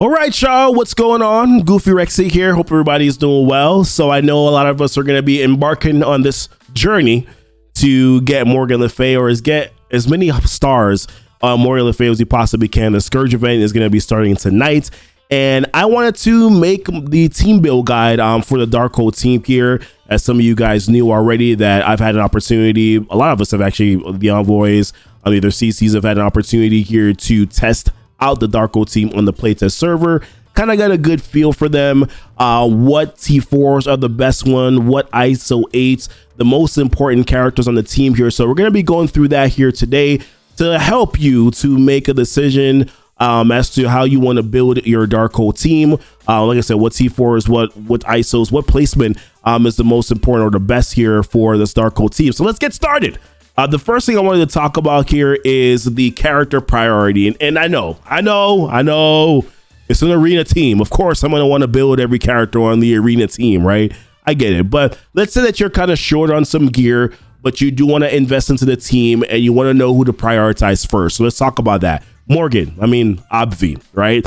All right, y'all, what's going on? Goofy Rexy here. Hope everybody's doing well. So I know a lot of us are going to be embarking on this journey to get Morgan Le Fay, or get as many stars on Morgan Le Fay as we possibly can. The Scourge event is going to be starting tonight, and I wanted to make the team build guide for the Darkhold team here. As some of you guys knew already, that I've had an opportunity, a lot of us have actually, the envoys, either CCs have had an opportunity here to test out the Darkhold team on the playtest server. Kind of got a good feel for them, what T4s are the best one, what ISO 8s, the most important characters on the team here. So we're going to be going through that here today to help you to make a decision as to how you want to build your Darkhold team. Like I said, what T4s, what ISOs, what placement is the most important or the best here for this Darkhold team. So let's get started. The first thing I wanted to talk about here is the character priority. And I know it's an arena team. Of course, I'm going to want to build every character on the arena team, right? I get it. But let's say that you're kind of short on some gear, but you do want to invest into the team and you want to know who to prioritize first. So let's talk about that. Morgan, Obvi, right?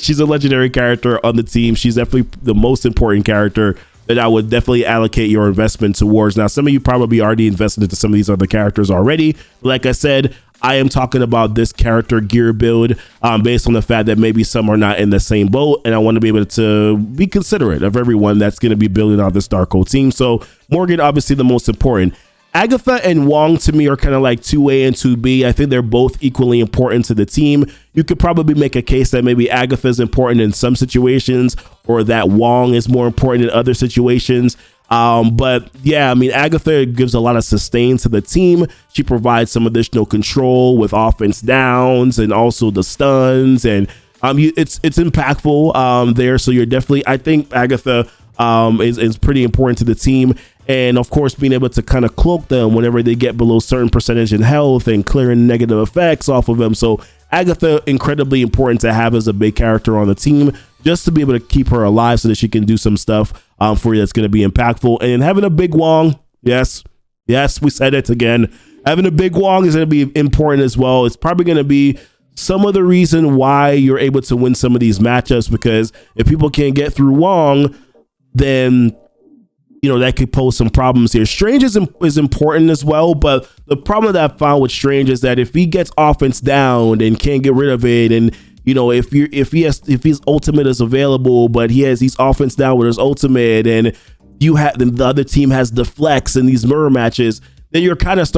She's a legendary character on the team. She's definitely the most important character that I would definitely allocate your investment towards. Now, some of you probably already invested into some of these other characters already. Like I said, I am talking about this character gear build based on the fact that maybe some are not in the same boat, and I want to be able to be considerate of everyone that's going to be building out this Darkhold team. So Morgan, obviously the most important. Agatha and Wong to me are kind of like 2A and 2B. I think they're both equally important to the team. You could probably make a case that maybe Agatha is important in some situations, or that Wong is more important in other situations. But yeah, Agatha gives a lot of sustain to the team. She provides some additional control with offense downs and also the stuns, and it's impactful there. So you're definitely, I think Agatha is pretty important to the team. And of course, being able to kind of cloak them whenever they get below certain percentage in health and clearing negative effects off of them. So Agatha, incredibly important to have as a big character on the team, just to be able to keep her alive so that she can do some stuff for you that's going to be impactful. And having a big Wong, yes, we said it again. Having a big Wong is going to be important as well. It's probably going to be some of the reason why you're able to win some of these matchups, because if people can't get through Wong, then that could pose some problems here. Strange is important as well, but the problem that I found with Strange is that if he gets offense down and can't get rid of it, and if his ultimate is available, but he's offense down with his ultimate, and the other team has deflects in these mirror matches, then you're kind of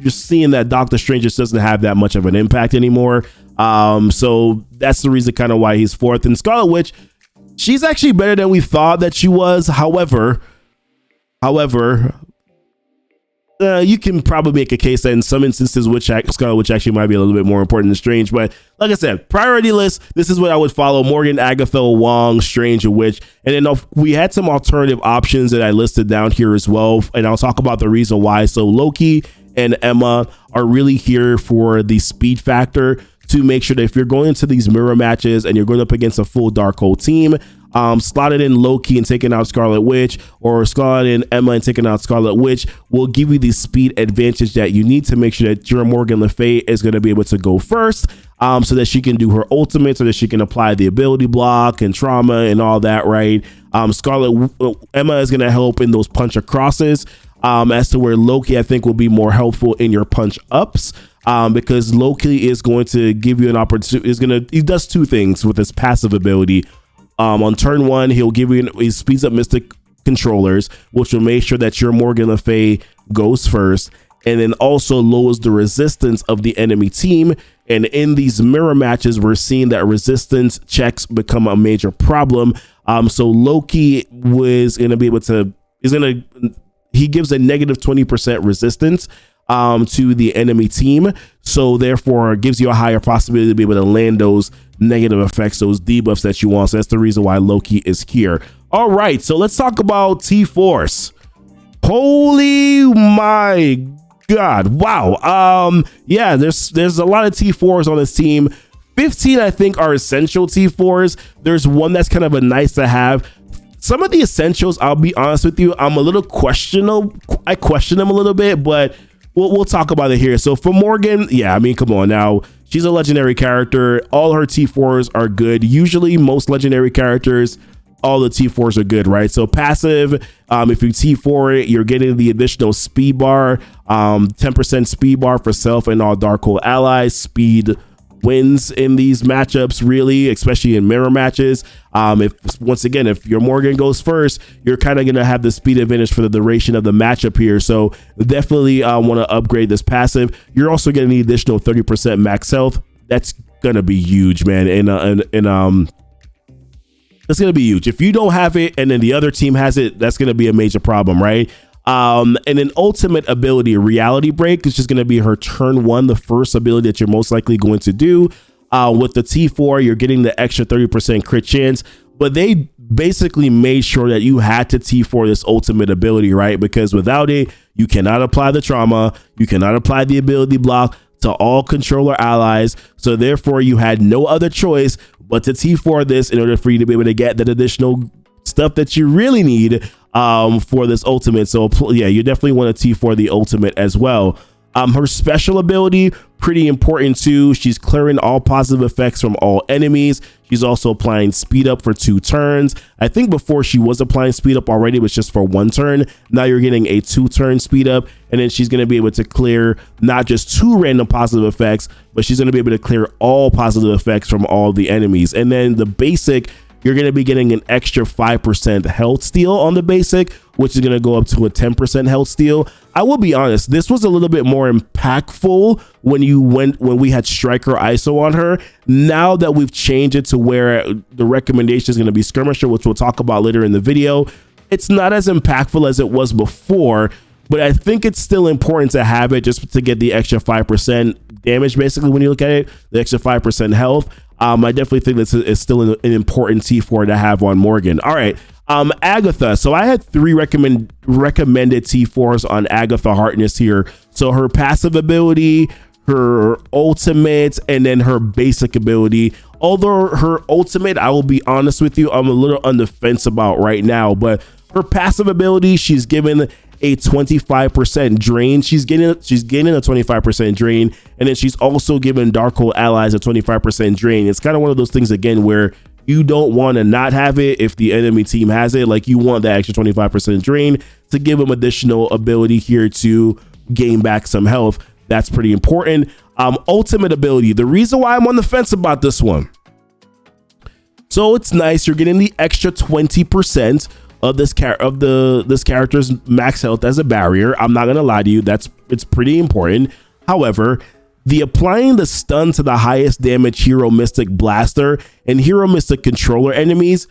you're seeing that Doctor Strange just doesn't have that much of an impact anymore. So that's the reason kind of why he's fourth. And Scarlet Witch, she's actually better than we thought that she was. However, you can probably make a case that in some instances, Scarlet Witch actually might be a little bit more important than Strange. But like I said, priority list, this is what I would follow: Morgan, Agatha, Wong, Strange, and Witch. And then we had some alternative options that I listed down here as well, and I'll talk about the reason why. So Loki and Emma are really here for the speed factor, to make sure that if you're going into these mirror matches and you're going up against a full Darkhold team, slotted in Loki and taking out Scarlet Witch, or slotted in Emma and taking out Scarlet Witch, will give you the speed advantage that you need to make sure that your Morgan Le Fay is going to be able to go first, so that she can do her ultimate, so that she can apply the ability block and trauma and all that, right? Emma is going to help in those punch acrosses, as to where Loki, I think, will be more helpful in your punch ups. Because Loki is going to give you an opportunity. He does two things with his passive ability. On turn one, he speeds up Mystic controllers, which will make sure that your Morgan Le Fay goes first, and then also lowers the resistance of the enemy team. And in these mirror matches, we're seeing that resistance checks become a major problem. So Loki was going to be able to, he gives a negative 20% resistance to the enemy team, so therefore it gives you a higher possibility to be able to land those negative effects, those debuffs that you want. So that's the reason why Loki is here. All right, so let's talk about T4s. Holy my god, wow. Yeah, there's a lot of T4s on this team. 15 I think are essential T4s. There's one that's kind of a nice to have. Some of the essentials, I'll be honest with you, I'm a little questionable. I question them a little bit, but we'll talk about it here. So for Morgan, yeah, I mean, come on now. She's a legendary character. All her T4s are good. Usually most legendary characters, all the T4s are good, right? So passive, if you T4 it, you're getting the additional speed bar, 10% speed bar for self and all Darkhold allies. Speed wins in these matchups, really, especially in mirror matches. If your Morgan goes first, you're kind of going to have the speed advantage for the duration of the matchup here. So definitely want to upgrade this passive. You're also getting the additional 30% max health. That's going to be huge, man. It's going to be huge. If you don't have it and then the other team has it, that's going to be a major problem, right? And an ultimate ability, Reality Break, is just going to be her turn 1, the first ability that you're most likely going to do. With the T4, you're getting the extra 30% crit chance, but they basically made sure that you had to T4 this ultimate ability, right? Because without it, you cannot apply the trauma, you cannot apply the ability block to all controller allies. So therefore, you had no other choice but to T4 this in order for you to be able to get that additional stuff that you really need for this ultimate. So yeah, you definitely want to T4 the ultimate as well. Her special ability, pretty important too. She's clearing all positive effects from all enemies. She's also applying speed up for 2 turns. I think before she was applying speed up already, it was just for 1 turn. Now you're getting a 2-turn speed up, and then she's going to be able to clear not just 2 random positive effects, but she's going to be able to clear all positive effects from all the enemies. And then the basic, you're going to be getting an extra 5% health steal on the basic, which is going to go up to a 10% health steal. I will be honest, this was a little bit more impactful when we had Striker ISO on her. Now that we've changed it to where the recommendation is going to be Skirmisher, which we'll talk about later in the video, it's not as impactful as it was before, but I think it's still important to have it just to get the extra 5% damage, basically, when you look at it, the extra 5% health. I definitely think this is still an important T4 to have on Morgan. All right, Agatha. So I had 3 recommended T4s on Agatha Harkness here. So her passive ability, her ultimate, and then her basic ability. Although her ultimate, I will be honest with you, I'm a little on the fence about right now, but her passive ability, she's given a 25% drain. She's getting a 25% drain, and then she's also given Darkhold allies a 25% drain. It's kind of one of those things again where you don't want to not have it if the enemy team has it. Like, you want that extra 25% drain to give them additional ability here to gain back some health. That's pretty important. Ultimate ability. The reason why I'm on the fence about this one. So it's nice. You're getting the extra 20% of this character's max health as a barrier. I'm not gonna lie to you, it's pretty important. However, the applying the stun to the highest damage Hero Mystic Blaster and Hero Mystic controller enemies,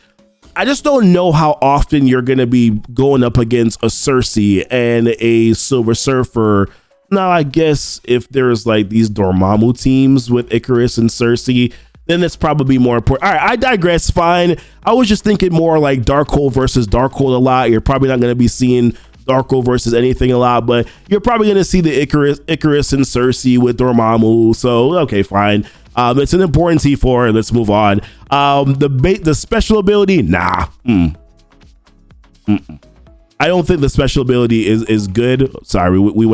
I just don't know how often you're gonna be going up against a Cersei and a Silver Surfer. Now, I guess if there's like these Dormammu teams with Icarus and Cersei, then it's probably more important. All right, I digress. Fine. I was just thinking more like Darkhold versus Darkhold a lot. You're probably not going to be seeing Darkhold versus anything a lot, but you're probably going to see the Icarus and Cersei with Dormammu. So, okay, fine. It's an important T4. Let's move on. The special ability, nah. I don't think the special ability is good. Sorry, we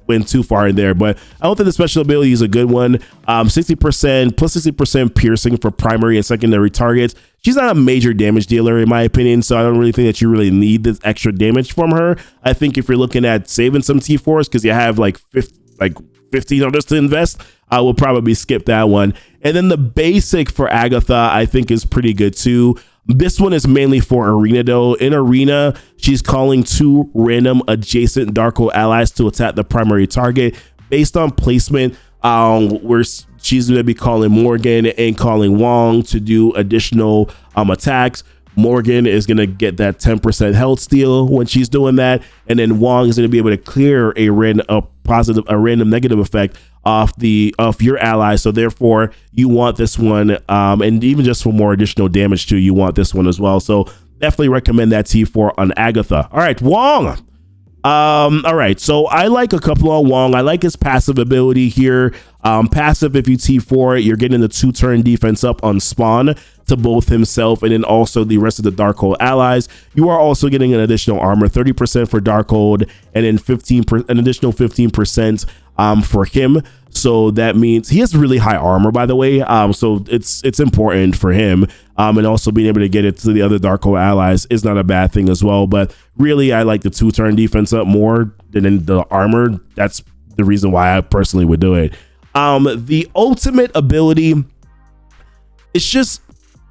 went too far in there, but I don't think the special ability is a good one. 60% plus 60% piercing for primary and secondary targets. She's not a major damage dealer in my opinion, so I don't really think that you really need this extra damage from her. I think if you're looking at saving some T4s because you have like 15 others to invest, I will probably skip that one. And then the basic for Agatha I think is pretty good too. This one is mainly for Arena though. In Arena, she's calling 2 random adjacent Darkhold allies to attack the primary target based on placement, where she's going to be calling Morgan and calling Wong to do additional attacks. Morgan is going to get that 10% health steal when she's doing that, and then Wong is going to be able to clear a random negative effect off your ally. So therefore you want this one, and even just for more additional damage too, you want this one as well. So definitely recommend that T4 on Agatha. All right, Wong. All right, so I like a couple on Wong. I like his passive ability here. Passive, if you T4 it, you're getting the 2-turn defense up on spawn. to both himself and then also the rest of the Darkhold allies. You are also getting an additional armor, 30% for Darkhold, and then an additional 15% for him. So that means he has really high armor, by the way. So it's important for him. And also being able to get it to the other Darkhold allies is not a bad thing as well. But really, I like the 2-turn defense up more than the armor. That's the reason why I personally would do it. The ultimate ability, it's just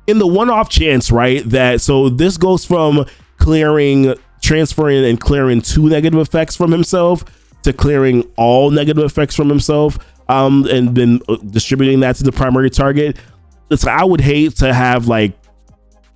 in the one-off chance, right? That so this goes from transferring and clearing 2 negative effects from himself to clearing all negative effects from himself, and then distributing that to the primary target. It's I would hate to have like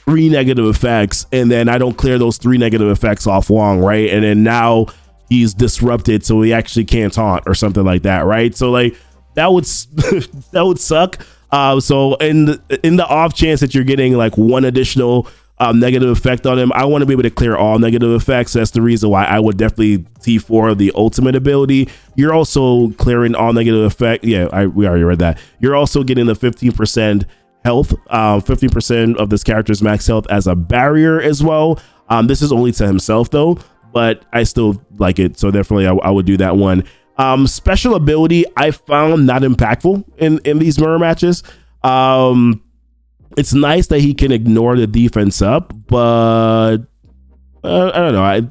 3 negative effects and then I don't clear those 3 negative effects off Wong, right? And then now he's disrupted, so he actually can't taunt or something like that, right? So like that would that would suck. So in the off chance that you're getting like 1 additional negative effect on him, I want to be able to clear all negative effects. That's the reason why I would definitely T4 the ultimate ability. You're also clearing all negative effect. Yeah, we already read that. You're also getting the 15% health, 15% of this character's max health as a barrier as well. This is only to himself though, but I still like it. So definitely I would do that one. Special ability I found not impactful in these mirror matches. It's nice that he can ignore the defense up, but I don't know.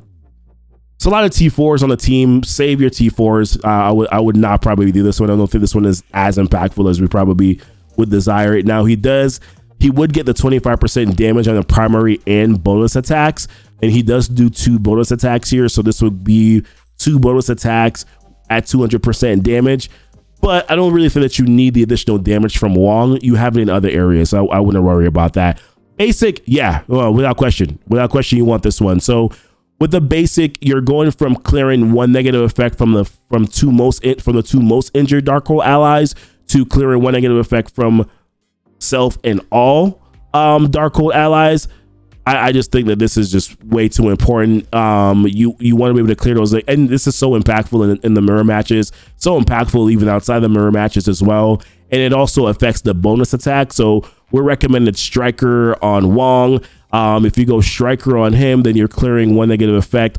It's a lot of T4s on the team. Save your T4s. I would not probably do this one. I don't think this one is as impactful as we probably would desire it. Now he would get the 25% damage on the primary and bonus attacks, and he does do 2 bonus attacks here. So this would be 2 bonus attacks at 200% damage. But I don't really think that you need the additional damage from Wong. You have it in other areas, so I wouldn't worry about that. Basic, yeah, well, without question, you want this one. So with the basic, you're going from clearing 1 negative effect from the 2 most injured Darkhold allies to clearing 1 negative effect from self and all Darkhold allies. I just think that this is just way too important. You want to be able to clear those, and this is so impactful in the mirror matches, so impactful even outside the mirror matches as well. And it also affects the bonus attack. So we're recommended Striker on Wong. If you go Striker on him, then you're clearing 1 negative effect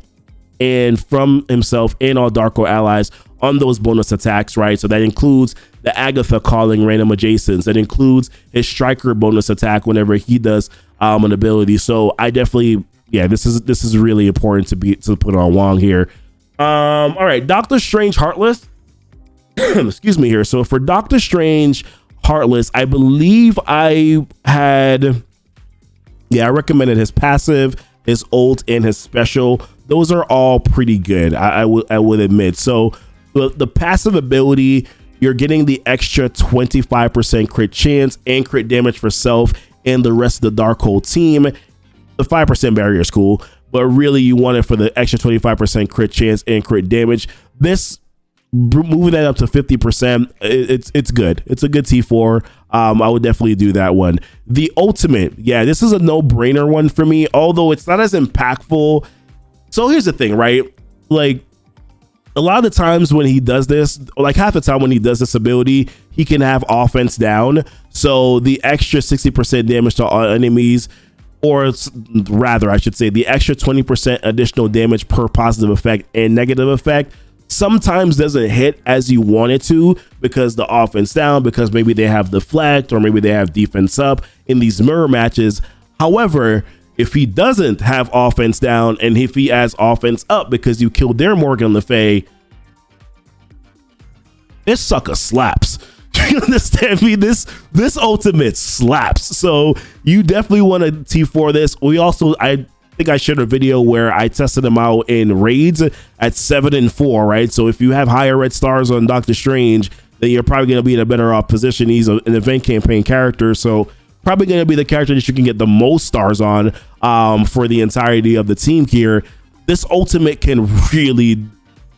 and from himself and all Darkhold allies on those bonus attacks, right? So that includes the Agatha calling random adjacents. That includes his Striker bonus attack whenever he does an ability. So I definitely, yeah, this is really important to put on Wong here. All right, Doctor Strange Heartless. Excuse me here. So for Doctor Strange Heartless, I believe I recommended his passive, his ult, and his special. Those are all pretty good, I would admit. So the passive ability, you're getting the extra 25% crit chance and crit damage for self and the rest of the Darkhold team. The 5% barrier is cool, but really you want it for the extra 25% crit chance and crit damage. This, moving that up to 50%, it's good. It's a good T4. I would definitely do that one. The ultimate, yeah, this is a no-brainer one for me, although it's not as impactful. So here's the thing, right? Like, a lot of the times when he does this, like half the time when he does this ability, he can have offense down. So the extra 60% damage to all enemies, or rather, I should say, the extra 20% additional damage per positive effect and negative effect sometimes doesn't hit as you want it to because the offense down, because maybe they have deflect or maybe they have defense up in these mirror matches. However, if he doesn't have offense down and if he has offense up because you killed their Morgan Le Fay, this sucker slaps. You understand me? This ultimate slaps. So you definitely want to T4 this. I think I shared a video where I tested him out in raids at 7 and 4, right? So if you have higher red stars on Doctor Strange, then you're probably going to be in a better off position. He's an event campaign character, so probably going to be the character that you can get the most stars on for the entirety of the team here. This ultimate can really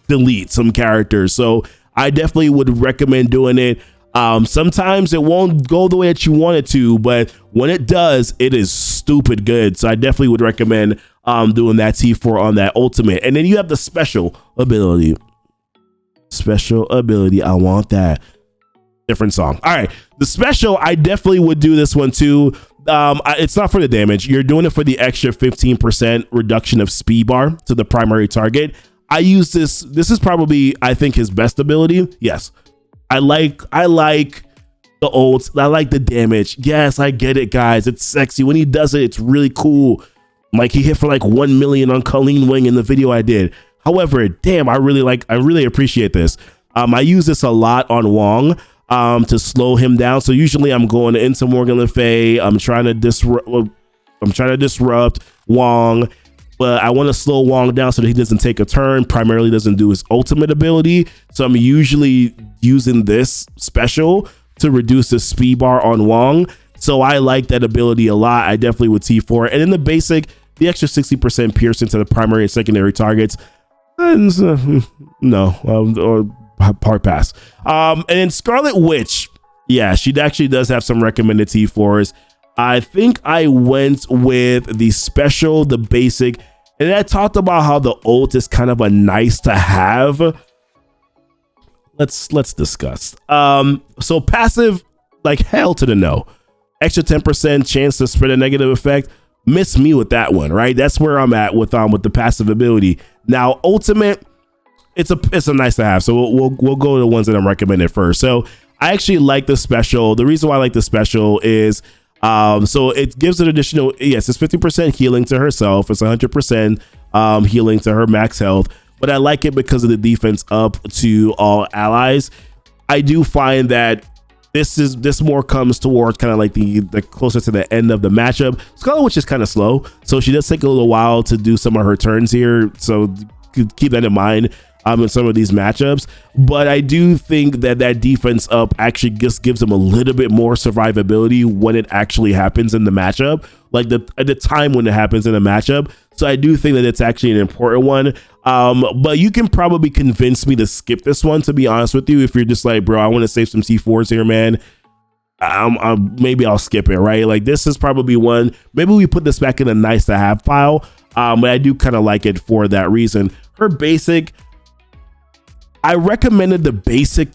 delete some characters, so I definitely would recommend doing it. Sometimes it won't go the way that you want it to, but when it does, it is stupid good. So I definitely would recommend doing that T4 on that ultimate. And then you have the special ability. Special ability, I want that. Different song. All right, the special, I definitely would do this one too. It's not for the damage. You're doing it for the extra 15% reduction of speed bar to the primary target. I use this. This is probably, I think, his best ability. Yes, I like the ults. I like the damage. Yes, I get it, guys. It's sexy when he does it. It's really cool. Like he hit for like 1 million on Colleen Wing in the video I did. However, damn, I really appreciate this. I use this a lot on Wong to slow him down. So usually I'm going into Morgan Le Fay. I'm trying to disrupt Wong, but I want to slow Wong down so that he doesn't take a turn, primarily doesn't do his ultimate ability. So I'm usually using this special to reduce the speed bar on Wong. So I like that ability a lot. I definitely would T4. And in the basic, the extra 60% piercing to the primary and secondary targets. No, or hard pass. And then Scarlet Witch. Yeah, she actually does have some recommended T4s. I think I went with the special, the basic, and I talked about how the ult is kind of a nice to have. Let's discuss. So passive, like hell to the no. Extra 10% chance to spread a negative effect. Miss me with that one, right? That's where I'm at with the passive ability. Now ultimate, it's a nice to have. So we'll go to the ones that I'm recommending first. So I actually like the special. The reason why I like the special is so it gives an additional, yes, it's 50% healing to herself. It's 100% healing to her max health. But I like it because of the defense up to all allies. I do find that this more comes towards kind of like the closer to the end of the matchup. Scarlet Witch is kind of slow, so she does take a little while to do some of her turns here. So keep that in mind in some of these matchups. But I do think that defense up actually just gives them a little bit more survivability when it actually happens in the matchup, like at the time when it happens in the matchup. So I do think that it's actually an important one. But you can probably convince me to skip this one, to be honest with you. If you're just like, bro, I want to save some T4s here, man, maybe I'll skip it, right? Like this is probably one, maybe we put this back in a nice to have pile. But I do kind of like it for that reason. Her basic, I recommended the basic,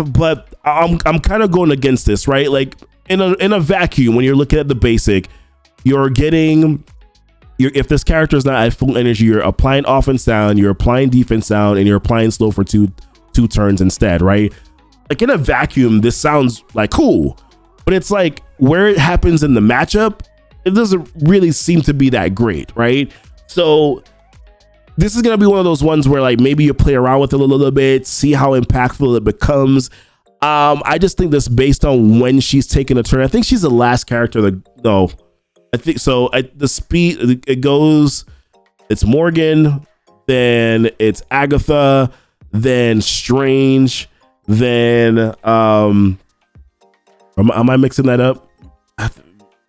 but I'm kind of going against this, right? Like in a vacuum, when you're looking at the basic, you're getting, if this character is not at full energy, you're applying offense down, you're applying defense down, and you're applying slow for two turns instead, right? Like in a vacuum, this sounds like cool, but it's like where it happens in the matchup, it doesn't really seem to be that great, right? So this is going to be one of those ones where like maybe you play around with it a little bit, see how impactful it becomes. I just think this based on when she's taking a turn. I think she's the last character that, no, I think so. The speed, it goes, it's Morgan, then it's Agatha, then Strange, then am I mixing that up?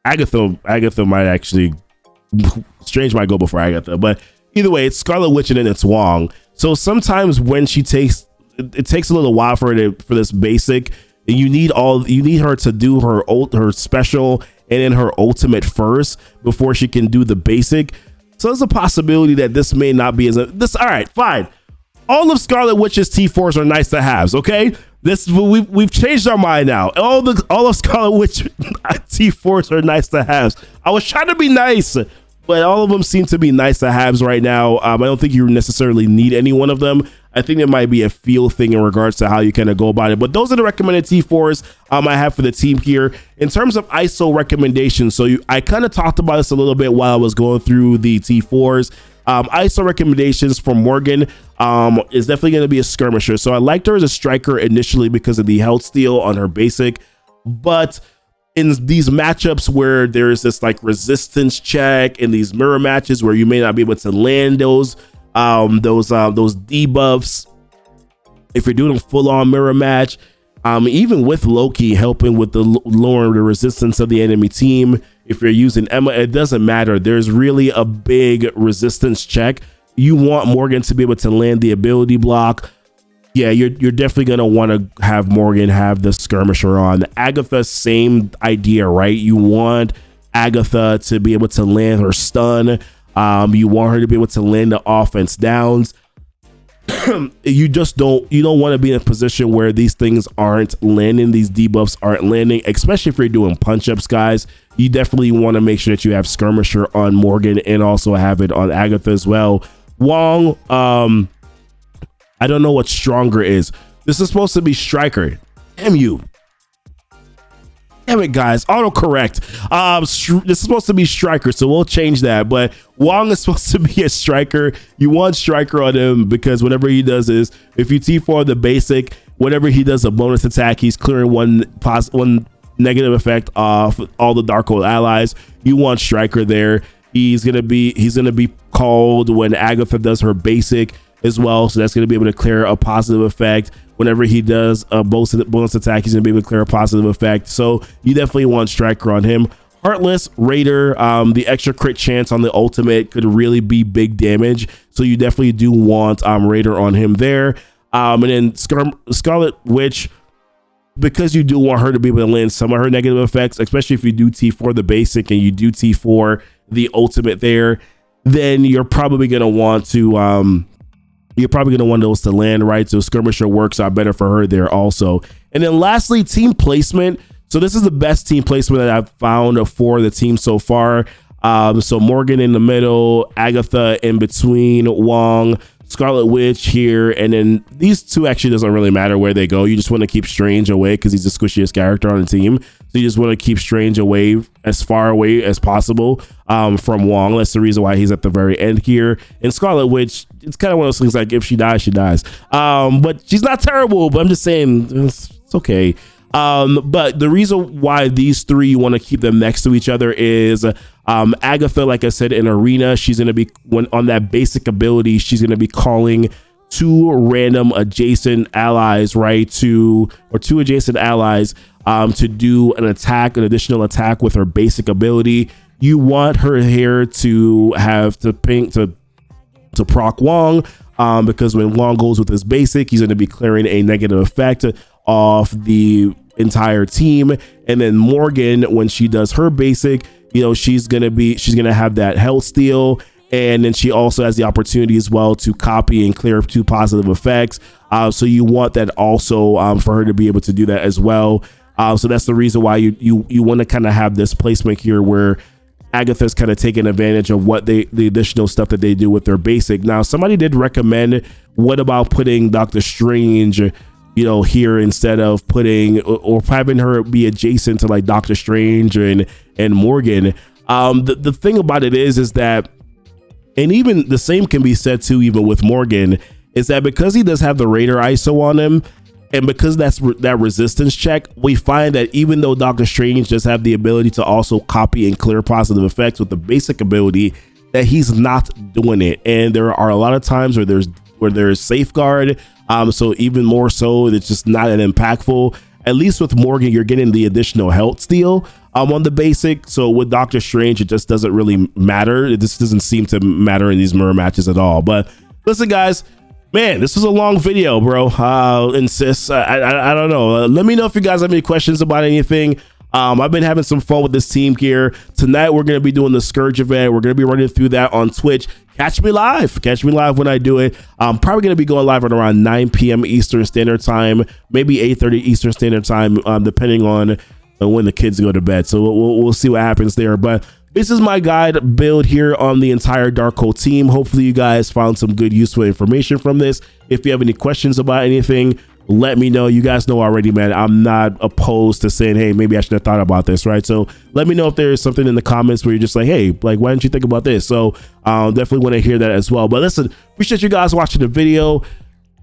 Agatha might actually, Strange might go before Agatha, but either way, it's Scarlet Witch and then it's Wong. So sometimes when she takes, it takes a little while for this basic. You need her to do her special and then her ultimate first before she can do the basic. So there's a possibility that this may not be all right, fine. All of Scarlet Witch's T4s are nice to haves, okay? We've changed our mind now. All of Scarlet Witch T4s are nice to haves. I was trying to be nice, but all of them seem to be nice to haves right now. I don't think you necessarily need any one of them. I think it might be a feel thing in regards to how you kind of go about it. But those are the recommended T4s I have for the team here. In terms of ISO recommendations, so I kind of talked about this a little bit while I was going through the T4s. ISO recommendations for Morgan is definitely going to be a skirmisher. So I liked her as a striker initially because of the health steal on her basic. But in these matchups where there's this like resistance check in these mirror matches where you may not be able to land those debuffs, if you're doing a full-on mirror match, even with Loki helping with the lowering the resistance of the enemy team, if you're using Emma, it doesn't matter. There's really a big resistance check. You want Morgan to be able to land the ability block. Yeah, you're definitely going to want to have Morgan have the skirmisher on. Agatha, same idea, right? You want Agatha to be able to land her stun. You want her to be able to land the offense downs. You don't want to be in a position where these things aren't landing, these debuffs aren't landing, especially if you're doing punch-ups, guys. you definitely want to make sure that you have Skirmisher on Morgan and also have it on Agatha as well. Wong, I don't know what stronger is. This is supposed to be Striker. Damn you. Damn it, guys. Autocorrect. This is supposed to be Striker, so we'll change that. But Wong is supposed to be a Striker. You want Striker on him because whatever he does is, if you T4 the basic, whenever he does a bonus attack, he's clearing one negative effect off all the Darkhold allies. You want Striker there. He's gonna be called when Agatha does her basic as well, so that's gonna be able to clear a positive effect. Whenever he does a bonus attack, he's gonna be able to clear a positive effect. So you definitely want Striker on him. Heartless Raider, the extra crit chance on the ultimate could really be big damage, so you definitely do want Raider on him there. And then Scarlet Witch, because you do want her to be able to land some of her negative effects, especially if you do T4 the basic and you do T4 the ultimate there, then you're probably gonna want to those to land, right? So Skirmisher works out better for her there also. And then lastly, team placement. So this is the best team placement that I've found for the team so far. So Morgan in the middle, Agatha in between, Wong, Scarlet Witch here, and then these two actually doesn't really matter where they go. You just want to keep Strange away because he's the squishiest character on the team. So you just want to keep Strange away, as far away as possible from Wong. That's the reason why he's at the very end here. And Scarlet Witch, it's kind of one of those things like if she dies, she dies. But she's not terrible, but I'm just saying it's okay. But the reason why these three, you want to keep them next to each other is Agatha, like I said, in Arena, she's going to be, on that basic ability, she's going to be calling two random adjacent allies, right? Two adjacent allies to do an additional attack with her basic ability. You want her here to have to ping to proc Wong, because when Wong goes with his basic, he's going to be clearing a negative effect off the entire team. And then Morgan, when she does her basic, she's gonna have that health steal, and then she also has the opportunity as well to copy and clear two positive effects. So you want that also for her to be able to do that as well. So that's the reason why you want to kind of have this placement here where Agatha's kind of taking advantage of what the additional stuff that they do with their basic. Now, somebody did recommend, what about putting Doctor Strange here instead of putting or having her be adjacent to like Doctor Strange and Morgan. The thing about it is that, and even the same can be said too, even with Morgan, is that because he does have the Raider ISO on him, and because that's that resistance check, we find that even though Doctor Strange does have the ability to also copy and clear positive effects with the basic ability, that he's not doing it. And there are a lot of times where there's safeguard. So even more so, it's just not that impactful. At least with Morgan, you're getting the additional health steal on the basic. So with Doctor Strange, it just doesn't really matter. It just doesn't seem to matter in these mirror matches at all. But listen, guys, man, this was a long video, bro. And sis, I don't know. Let me know if you guys have any questions about anything. I've been having some fun with this team here. Tonight, we're going to be doing the Scourge event. We're going to be running through that on Twitch. Catch me live when I do it. I'm probably going to be going live at around 9 p.m. Eastern Standard Time, maybe 8:30 Eastern Standard Time, depending on when the kids go to bed. So we'll see what happens there. But this is my guide build here on the entire Darkhold team. Hopefully you guys found some good, useful information from this. If you have any questions about anything, let me know. You guys know already, man, I'm not opposed to saying, hey, maybe I should have thought about this, right? So let me know if there's something in the comments where you're just like, hey, like, why didn't you think about this? So definitely want to hear that as well. But listen, appreciate you guys watching the video.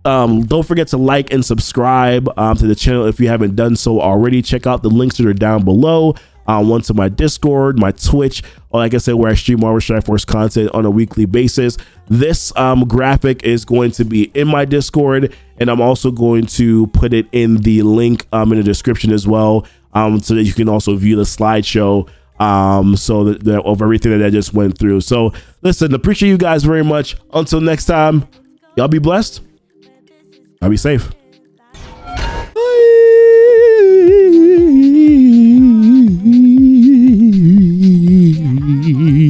Don't forget to like and subscribe to the channel if you haven't done so already. Check out the links that are down below. One to my Discord, my Twitch, or like I said, where I stream Marvel Strike Force content on a weekly basis. This graphic is going to be in my Discord, and I'm also going to put it in the link in the description as well, so that you can also view the slideshow of everything that I just went through. So listen, appreciate you guys very much. Until next time, y'all be blessed. I'll be safe. Bye.